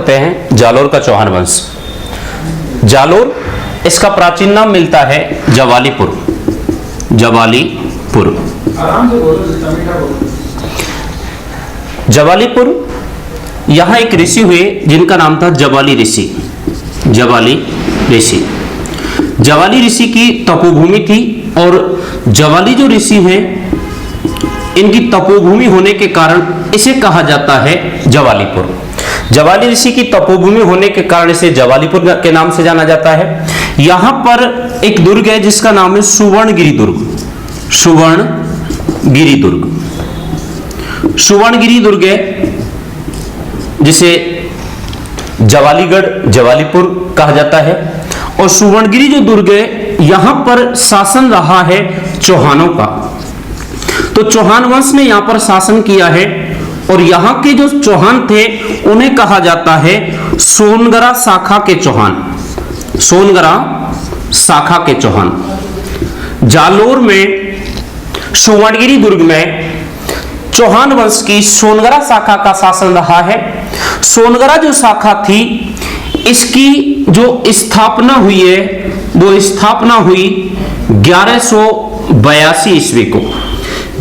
करते हैं जालोर का चौहान वंश। जालोर, इसका प्राचीन नाम मिलता है जवालीपुर। जवालीपुर, जवालीपुर, यहां एक ऋषि हुए जिनका नाम था जवाली ऋषि। जवाली ऋषि, जवाली ऋषि की तपोभूमि थी और जवाली जो ऋषि हैं इनकी तपोभूमि होने के कारण इसे कहा जाता है जवालीपुर। जवाली ऋषि की तपोभूमि होने के कारण इसे जवालीपुर के नाम से जाना जाता है। यहां पर एक दुर्ग है जिसका नाम है सुवर्णगिरी दुर्ग। सुवर्णगिरी दुर्ग, सुवर्णगिरी दुर्ग है जिसे जवालीगढ़, जवालीपुर कहा जाता है। और सुवर्णगिरी जो दुर्ग है यहां पर शासन रहा है चौहानों का। तो चौहान वंश ने यहां पर शासन किया है और यहां के जो चौहान थे उन्हें कहा जाता है सोनगरा शाखा के चौहान। सोनगरा शाखा के चौहान। जालोर में सुवर्णगिरी दुर्ग में चौहान वंश की सोनगरा शाखा का शासन रहा है। सोनगरा जो शाखा थी इसकी जो स्थापना हुई है वो स्थापना हुई 1182 ईस्वी को।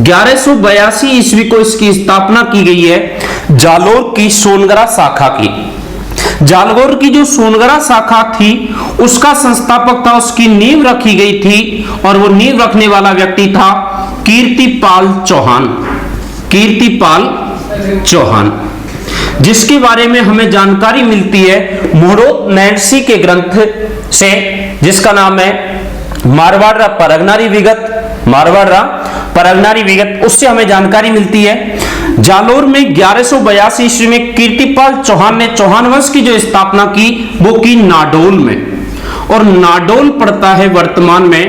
1182 ईस्वी को इसकी स्थापना की गई है जालोर की सोनगरा शाखा की। जालोर की जो सोनगरा शाखा थी उसका संस्थापक था, उसकी नींव रखी गई थी और वो नींव रखने वाला व्यक्ति था कीर्तिपाल चौहान। कीर्तिपाल चौहान, जिसके बारे में हमें जानकारी मिलती है मोहरोत नैन्सी के ग्रंथ से, जिसका नाम है मारवाड़ परगनारी विगत। मारवाड़ परगनारी विगत, उससे हमें जानकारी मिलती है जालोर में 1182 ईस्वी में कीर्तिपाल चौहान ने चौहान वंश की जो स्थापना की वो की नाडोल में। और नाडोल पड़ता है वर्तमान में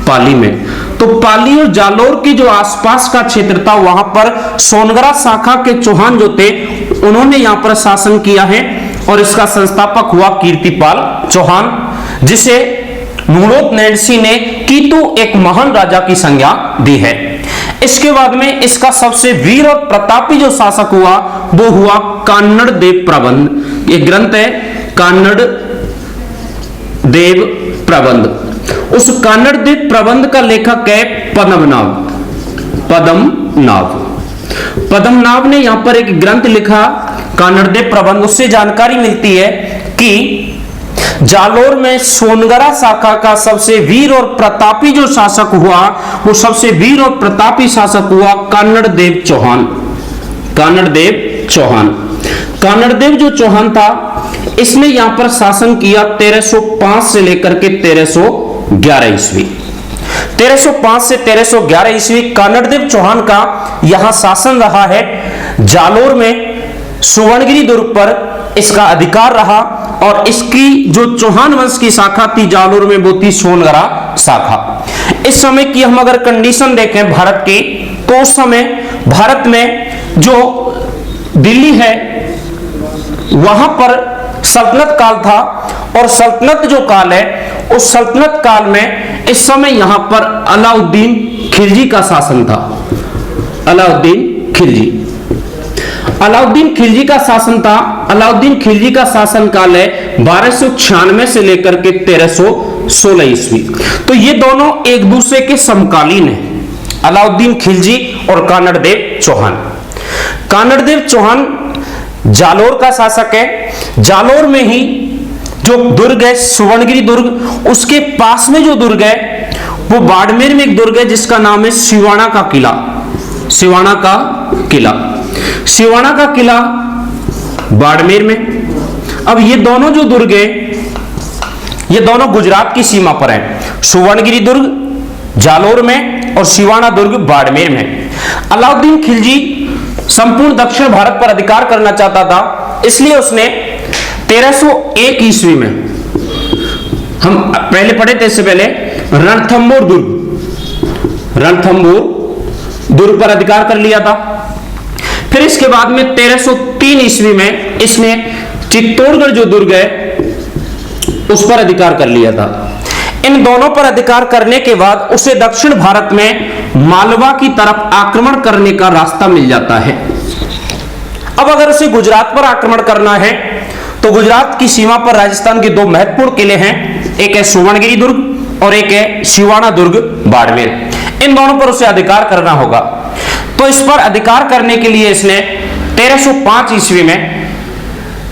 पाली में। तो पाली और जालोर के जो आसपास का क्षेत्र था वहां पर सोनगरा शाखा के चौहान जो थे उन्होंने यहां पर शासन किया है और इसका संस्थापक हुआ कीर्तिपाल चौहान, जिसे मोहरोत नैन्सी ने कीतु एक महान राजा की संज्ञा दी है। इसके बाद में इसका सबसे वीर और प्रतापी जो शासक हुआ वो हुआ कान्नड़ देव प्रबंध। ये ग्रंथ है कान्नड़ देव प्रबंध। उस कान्नड़ देव प्रबंध का लेखक है पद्मनाभ। पद्मनाभ, पद्मनाभ ने यहां पर एक ग्रंथ लिखा कान्नड़ देव प्रबंध। उससे जानकारी मिलती है कि जालोर में सोनगरा शाखा का सबसे वीर और प्रतापी जो शासक हुआ वो सबसे वीर और प्रतापी शासक हुआ कान्नड़ देव चौहान। कान्नड़ देव चौहान, कान्नड़ देव जो चौहान था इसने यहां पर शासन किया 1305 से लेकर के 1311 ईस्वी। 1305 से 1311 ईस्वी कान्नड़ देव चौहान का यहां शासन रहा है। जालोर में सुवर्णगिरी दुर्ग पर इसका अधिकार रहा और इसकी जो चौहान वंश की शाखा थी जालोर में वो थी सोनगरा शाखा। इस समय की हम अगर कंडीशन देखें भारत की तो उस समय भारत में जो दिल्ली है वहां पर सल्तनत काल था और सल्तनत जो काल है उस सल्तनत काल में इस समय यहां पर अलाउद्दीन खिलजी का शासन था। अलाउद्दीन खिलजी, अलाउद्दीन खिलजी का शासन था। अलाउद्दीन खिलजी का शासन काल है 1296 से लेकर के 1316 ईस्वी। तो ये दोनों एक दूसरे के समकालीन हैं, अलाउद्दीन खिलजी और कान्नड़ देव चौहान। कान्नड़ देव चौहान जालोर का शासक है। जालोर में ही जो दुर्ग है सुवर्णगिरी दुर्ग, उसके पास में जो दुर्ग है वो बाड़मेर में एक दुर्ग है जिसका नाम है सिवाना का किला। सिवाना का किला, सिवाना का किला बाड़मेर में। अब ये दोनों जो दुर्ग है ये दोनों गुजरात की सीमा पर है। सुवर्णगिरी दुर्ग जालोर में और सिवाना दुर्ग बाड़मेर में। अलाउद्दीन खिलजी संपूर्ण दक्षिण भारत पर अधिकार करना चाहता था, इसलिए उसने 1301 ईस्वी में, हम पहले पढ़े थे इससे पहले, रणथंबोर दुर्ग, रणथंबोर दुर्ग पर अधिकार कर लिया था। फिर इसके बाद में 1303 ईस्वी में इसने चित्तौड़गढ़ जो दुर्ग है उस पर अधिकार कर लिया था। इन दोनों पर अधिकार करने के बाद उसे दक्षिण भारत में मालवा की तरफ आक्रमण करने का रास्ता मिल जाता है। अब अगर उसे गुजरात पर आक्रमण करना है तो गुजरात की सीमा पर राजस्थान के दो महत्वपूर्ण किले हैं, एक है सुवर्णगिरी दुर्ग और एक है शिवाना दुर्ग बाड़मेर। इन दोनों पर उसे अधिकार करना होगा। तो इस पर अधिकार करने के लिए इसने 1305 ईस्वी में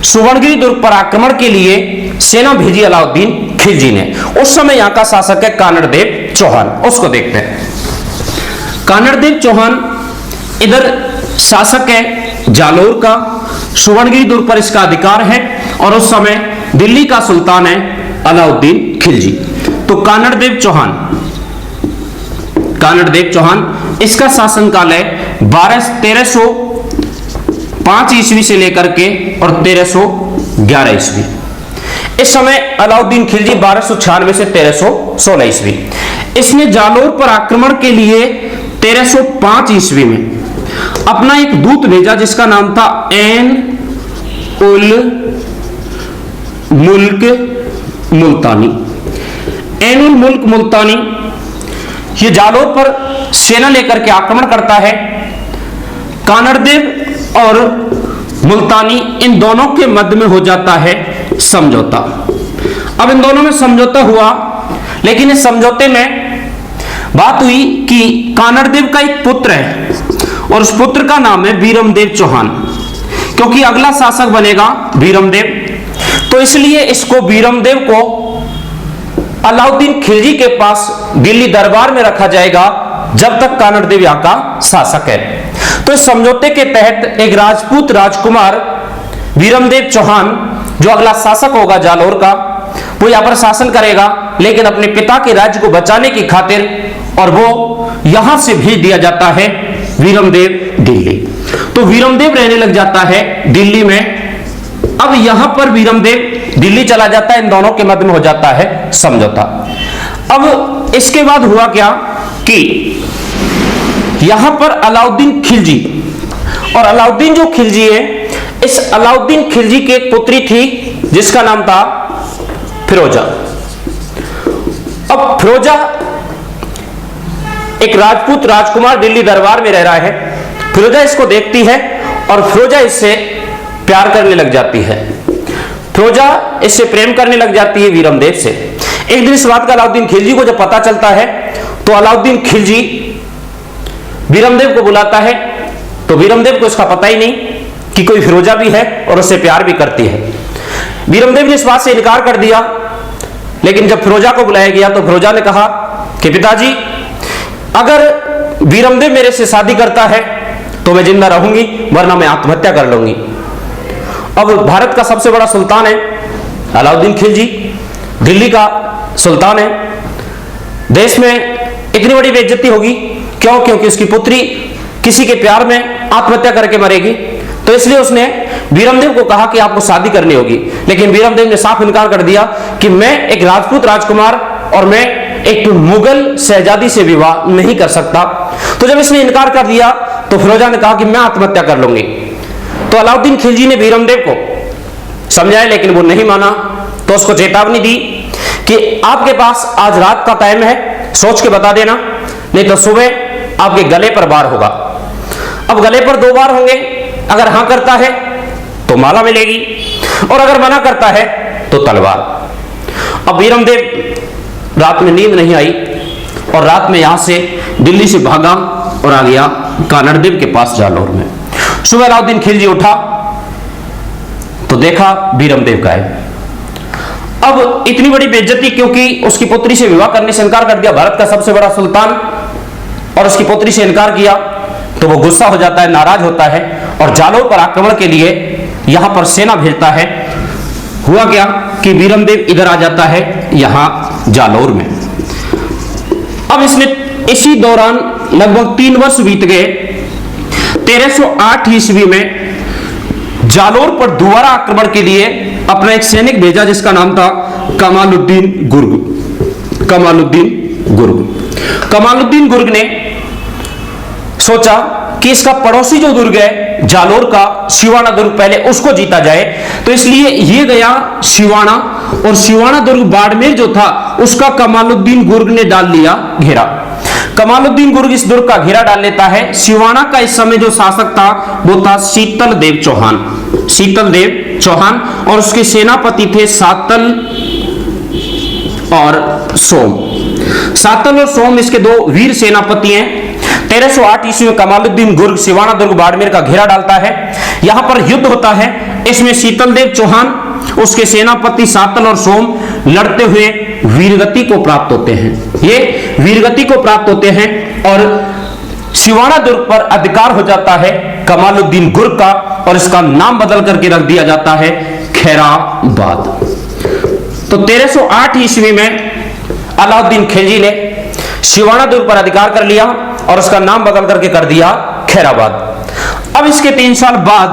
सुवर्णगिरी दुर्ग पर आक्रमण के लिए सेना भेजी अलाउद्दीन खिलजी ने। उस समय यहां का शासक है कानड़देव चौहान, उसको देखते हैं। कानड़देव चौहान इधर शासक है जालोर का, सुवर्णगिरी दुर्ग पर इसका अधिकार है और उस समय दिल्ली का सुल्तान है अलाउद्दीन खिलजी। तो कानड़देव चौहान इसका शासनकाल है 1305 ईस्वी से लेकर के और 1311 ईस्वी। इस समय अलाउद्दीन खिलजी 1296 से 1316 ईस्वी। इसने जालोर पर आक्रमण के लिए 1305 ईस्वी में अपना एक दूत भेजा जिसका नाम था एन उल मुल्क मुल्तानी। एन उल मुल्क मुल्तानी ये जालोर पर सेना लेकर के आक्रमण करता है। कानड़देव और मुल्तानी इन दोनों के मध्य में हो जाता है समझौता। अब इन दोनों में समझौता हुआ, लेकिन इस समझौते में बात हुई कि कानड़देव का एक पुत्र है और उस पुत्र का नाम है बीरमदेव चौहान, क्योंकि अगला शासक बनेगा बीरमदेव। तो इसलिए इसको बीरमदेव को अलाउद्दीन खिलजी के पास दिल्ली दरबार में रखा जाएगा जब तक कानड़देव यहां का शासक है। तो इस समझौते के तहत एक राजपूत राजकुमार बीरमदेव चौहान जो अगला शासक होगा जालोर का, वो यहां पर शासन करेगा, लेकिन अपने पिता के राज्य को बचाने की खातिर, और वो यहां से भेज दिया जाता है बीरमदेव दिल्ली। तो बीरमदेव रहने लग जाता है दिल्ली में। अब यहां पर बीरमदेव दिल्ली चला जाता है, इन दोनों के मध्य में हो जाता है समझौता। अब इसके बाद हुआ क्या कि यहां पर अलाउद्दीन खिलजी, और अलाउद्दीन जो खिलजी है, इस अलाउद्दीन खिलजी की एक पुत्री थी जिसका नाम था फिरोजा। अब फिरोजा एक राजपूत राजकुमार दिल्ली दरबार में रह रहा है। फिरोजा इसको देखती है और फिरोजा इससे प्यार करने लग जाती है। फिरोजा इससे प्रेम करने लग जाती है बीरमदेव से। एक दिन इस बात का अलाउद्दीन खिलजी को जब पता चलता है तो अलाउद्दीन खिलजी बीरमदेव को बुलाता है। तो बीरमदेव को इसका पता ही नहीं कि कोई फिरोजा भी है और उससे प्यार भी करती है। बीरमदेव ने इस बात से इनकार कर दिया, लेकिन जब फिरोजा को बुलाया गया तो फिरोजा ने कहा कि पिताजी, अगर बीरमदेव मेरे से शादी करता है तो मैं जिंदा रहूंगी, वरना मैं आत्महत्या कर लूंगी। अब भारत का सबसे बड़ा सुल्तान है अलाउद्दीन खिलजी, दिल्ली का सुल्तान है। देश में इतनी बड़ी बेइज्जती होगी क्यों? क्योंकि उसकी पुत्री किसी के प्यार में आत्महत्या करके मरेगी। तो इसलिए उसने बीरमदेव को कहा कि आपको शादी करनी होगी, लेकिन बीरमदेव ने साफ इनकार कर दिया कि मैं एक राजपूत राजकुमार और मैं एक मुगल शहजादी से विवाह नहीं कर सकता। तो जब इसने इनकार कर दिया तो फिरोजा ने कहा कि मैं आत्महत्या कर लूंगी। तो अलाउद्दीन खिलजी ने बीरमदेव को समझाया, लेकिन वो नहीं माना। तो उसको चेतावनी दी कि आपके पास आज रात का टाइम है, सोच के बता देना, नहीं तो सुबह आपके गले पर वार होगा। अब गले पर 2 बार होंगे, अगर हां करता है तो माला मिलेगी और अगर मना करता है तो तलवार। अब बीरमदेव रात में नींद नहीं आई और रात में यहां से दिल्ली से भागा और आ गया कानड़देव के पास जालोर में। सुबह अलाउद्दीन खिलजी उठा तो देखा बीरमदेव का है। अब इतनी बड़ी बेइज्जती, क्योंकि उसकी पुत्री से विवाह करने से इनकार कर दिया, भारत का सबसे बड़ा सुल्तान, और उसकी पुत्री से इनकार किया, तो वो गुस्सा हो जाता है, नाराज होता है और जालोर पर आक्रमण के लिए यहां पर सेना भेजता है। हुआ क्या कि बीरमदेव इधर आ जाता है यहां जालोर में। अब इसने इसी दौरान लगभग 3 वर्ष बीत गए। 1308 ईस्वी में जालोर पर दोबारा आक्रमण के लिए अपना एक सैनिक भेजा जिसका नाम था कमालुद्दीन गुर्ग। कमालुद्दीन गुर्ग ने सोचा कि इसका पड़ोसी जो दुर्ग है जालोर का शिवाना दुर्ग, पहले उसको जीता जाए। तो इसलिए ये गया शिवाना, और शिवाना दुर्ग बाड़मेर जो था उसका कमालुद्दीन गुर्ग ने डाल लिया घेरा। कमालुद्दीन गुर्ग इस दुर्ग का घेरा डाल लेता है। शिवाना का इस समय जो शासक था वो था शीतल देव चौहान और उसके सेनापति थे सातल और सोम। सातल और सोम इसके दो वीर सेनापति हैं। 1308 ईस्वी में कमालुद्दीन गुर्ग सिवाना दुर्ग बाड़मेर का घेरा डालता है। यहां पर युद्ध होता है। इसमें शीतलदेव चौहान, उसके सेनापति सातल और सोम लड़ते हुए वीरगति को प्राप्त होते हैं। ये वीरगति को प्राप्त होते हैं और सिवाना दुर्ग पर अधिकार हो जाता है कमालुद्दीन गुर्ग का और इसका नाम बदल करके रख दिया जाता है खैराबाद। तो 1308 ईस्वी में अलाउद्दीन खिलजी ने सिवाना दुर्ग पर अधिकार कर लिया और उसका नाम बदल करके कर दिया खैराबाद। अब इसके 3 साल बाद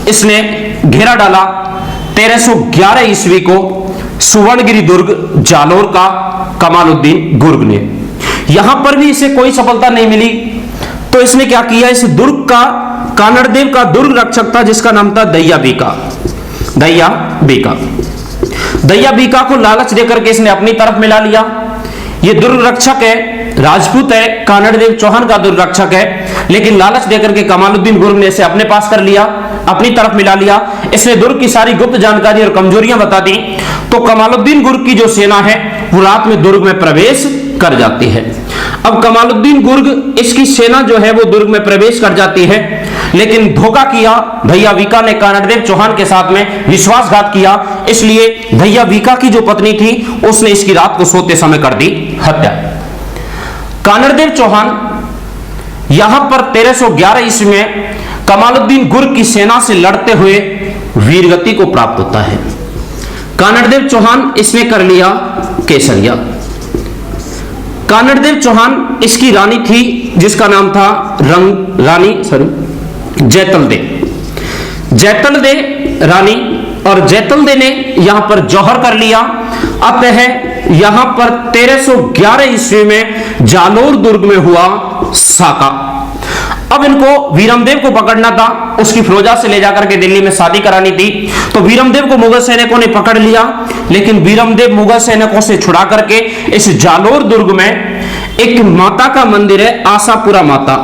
इसने घेरा डाला 1311 ईस्वी को सुवर्णगिरी दुर्ग जालोर का कमालुद्दीन गुर्ग ने। यहां पर भी इसे कोई सफलता नहीं मिली तो इसने क्या किया, इस दुर्ग का कानड़देव का दुर्ग रक्षक था जिसका नाम था दैया बीका। दैया बीका को लालच देकर के इसने अपनी तरफ मिला लिया। ये दुर्ग रक्षक है, राजपूत है, कानड़देव चौहान का दुर्ग रक्षक है, लेकिन लालच देकर के कमालुद्दीन गुर्ग ने इसे अपने पास कर लिया, अपनी तरफ मिला लिया। इसने दुर्ग की सारी गुप्त जानकारी और कमजोरियां बता दी। तो कमालुद्दीन गुर्ग की जो सेना है वो रात में दुर्ग में प्रवेश कर जाती है। अब कमालुद्दीन गुर्ग इसकी सेना जो है वो दुर्ग में प्रवेश कर जाती है, लेकिन धोखा किया दैया बीका ने, कानड़देव चौहान के साथ में विश्वासघात किया। इसलिए दैया बीका की जो पत्नी थी उसने इसकी रात को सोते समय कर दी हत्या। कानड़देव चौहान यहां पर 1311 ईस्वी में कमालुद्दीन गुर्ग की सेना से लड़ते हुए वीरगति को प्राप्त होता है। कानड़देव चौहान इसने कर लिया केसरिया। कानड़देव चौहान इसकी रानी थी जिसका नाम था जैतलदे रानी, और जैतलदे ने यहां पर जौहर कर लिया। अतः यहां पर 1311 ईस्वी में जालोर दुर्ग में हुआ साका। अब इनको वीरमदेव को पकड़ना था, उसकी फिरोजा से ले जाकर के दिल्ली में शादी करानी थी। तो वीरमदेव को मुगल सैनिकों ने पकड़ लिया, लेकिन वीरमदेव मुगल सैनिकों से छुड़ा करके इस जालोर दुर्ग में एक माता का मंदिर है, आशापुरा माता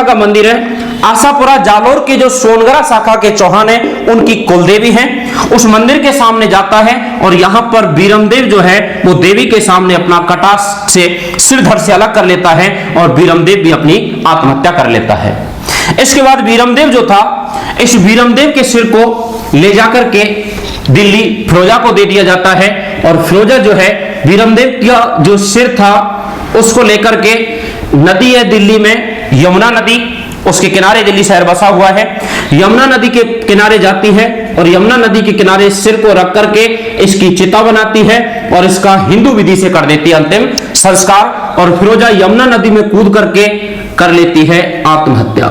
का मंदिर है। आशापुरा जालोर के जो सोनगरा शाखा के चौहान है उनकी कुलदेवी हैं। उस मंदिर के सामने जाता है और यहां पर वीरमदेव जो है वो देवी के सामने अपना कटास से सिर धड़ से अलग कर लेता है और वीरमदेव भी अपनी आत्महत्या कर लेता है। इसके बाद वीरमदेव जो था, इस वीरमदेव के सिर को ले जाकर के दिल्ली फिरोजा को दे दिया जाता है और फिरोजा जो है वीरमदेव का जो सिर था उसको लेकर के, नदी है दिल्ली में यमुना नदी, उसके किनारे दिल्ली शहर बसा हुआ है, यमुना नदी के किनारे जाती है और यमुना नदी के किनारे सिर को रख करके इसकी चिता बनाती है और इसका हिंदू विधि से कर देती है अंतिम संस्कार, और फिरोजा यमुना नदी में कूद करके कर लेती है आत्महत्या।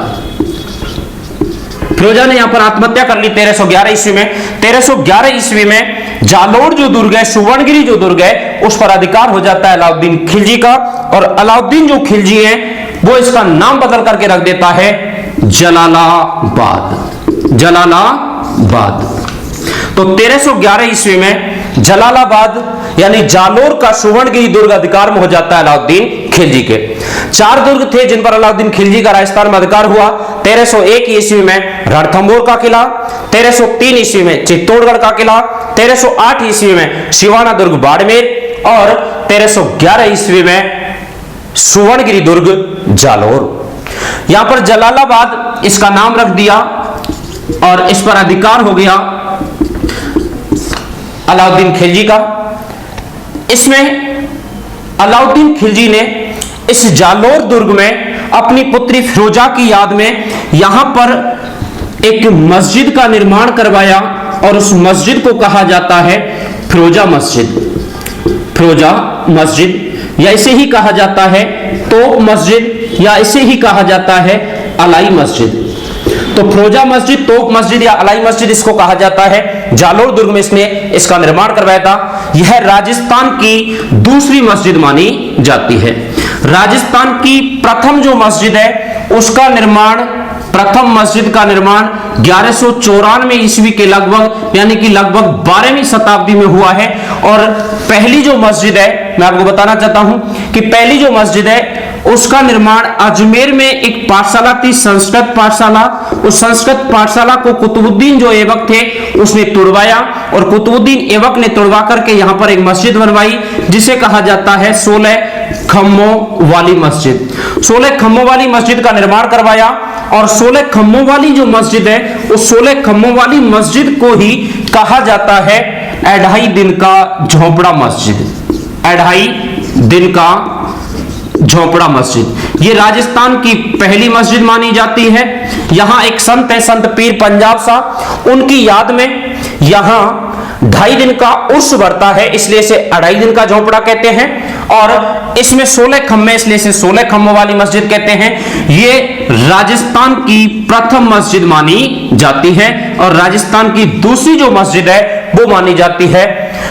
फिरोजा ने यहां पर आत्महत्या कर ली 1311 ईस्वी में। 1311 ईस्वी में जालोर जो दुर्ग है, सुवर्णगिरी जो दुर्ग है, उस पर अधिकार हो जाता है अलाउद्दीन खिलजी का, और अलाउद्दीन जो खिलजी है वो इसका नाम बदल करके रख देता है जलालाबाद। तो 1311 ईस्वी में जलालाबाद यानी जालोर का सुवर्णगिरी दुर्ग अधिकार में हो जाता है अलाउद्दीन खिलजी के। 4 दुर्ग थे जिन पर अलाउद्दीन खिलजी का राजस्थान में अधिकार हुआ। 1301 ईस्वी में रणथंभौर का किला, 1303 ईस्वी में चित्तौड़गढ़ का किला, 1308 ईस्वी में सिवाना दुर्ग बाड़मेर और 1311 ईस्वी में सुवर्णगिरी दुर्ग जालोर। यहां पर जलालाबाद इसका नाम रख दिया और इस पर अधिकार हो गया अलाउद्दीन खिलजी का। इसमें अलाउद्दीन खिलजी ने इस जालोर दुर्ग में अपनी पुत्री फिरोजा की याद में यहां पर एक मस्जिद का निर्माण करवाया और उस मस्जिद को कहा जाता है फिरोजा मस्जिद, या इसे ही कहा जाता है तोप मस्जिद, या इसे ही कहा जाता है अलाई मस्जिद। तो फिरोजा मस्जिद, तोप मस्जिद या अलाई मस्जिद इसको कहा जाता है। जालोर दुर्ग में इसने इसका निर्माण करवाया था। यह राजस्थान की दूसरी मस्जिद मानी जाती है। राजस्थान की प्रथम जो मस्जिद है उसका निर्माण, प्रथम मस्जिद का निर्माण 1194 ईस्वी के लगभग, यानी कि लगभग 12वीं शताब्दी में हुआ है। और पहली जो मस्जिद है, मैं आपको बताना चाहता हूं कि पहली जो मस्जिद है उसका निर्माण अजमेर में एक पाठशाला थी, संस्कृत पाठशाला। उस संस्कृत पाठशाला को कुतुबुद्दीन जो ऐबक थे उसने तुड़वाया, और कुतुबुद्दीन ऐबक ने तुड़वा करके यहां पर एक मस्जिद बनवाई जिसे कहा जाता है 16 खम्भों वाली मस्जिद। 16 खम्भों वाली मस्जिद का निर्माण करवाया, और 16 खम्भों वाली जो मस्जिद है उस 16 खम्भों वाली मस्जिद को ही कहा जाता है अढ़ाई दिन का झोपड़ा मस्जिद। अढ़ाई दिन का झोपड़ा मस्जिद ये राजस्थान की पहली मस्जिद मानी जाती है। यहां एक संत है, संत पीर पंजाब साहब, उनकी याद में यहां 2.5 दिन का उर्स बढ़ता है, इसलिए इसे 2.5 दिन का झोपड़ा कहते हैं। और इसमें 16 खम्भे, इसलिए इसे 16 खम्भों वाली मस्जिद कहते हैं। ये राजस्थान की प्रथम मस्जिद मानी जाती है, और राजस्थान की दूसरी जो मस्जिद है वो मानी जाती है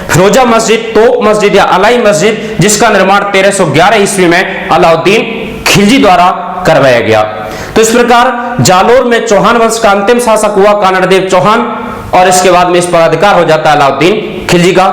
फिरोजा मस्जिद, तो मस्जिद या अलाई मस्जिद, जिसका निर्माण 1311 ईस्वी में अलाउद्दीन खिलजी द्वारा करवाया गया। तो इस प्रकार जालोर में चौहान वंश का अंतिम शासक हुआ कानड़देव चौहान, और इसके बाद में इस पर अधिकार हो जाता है अलाउद्दीन खिलजी का।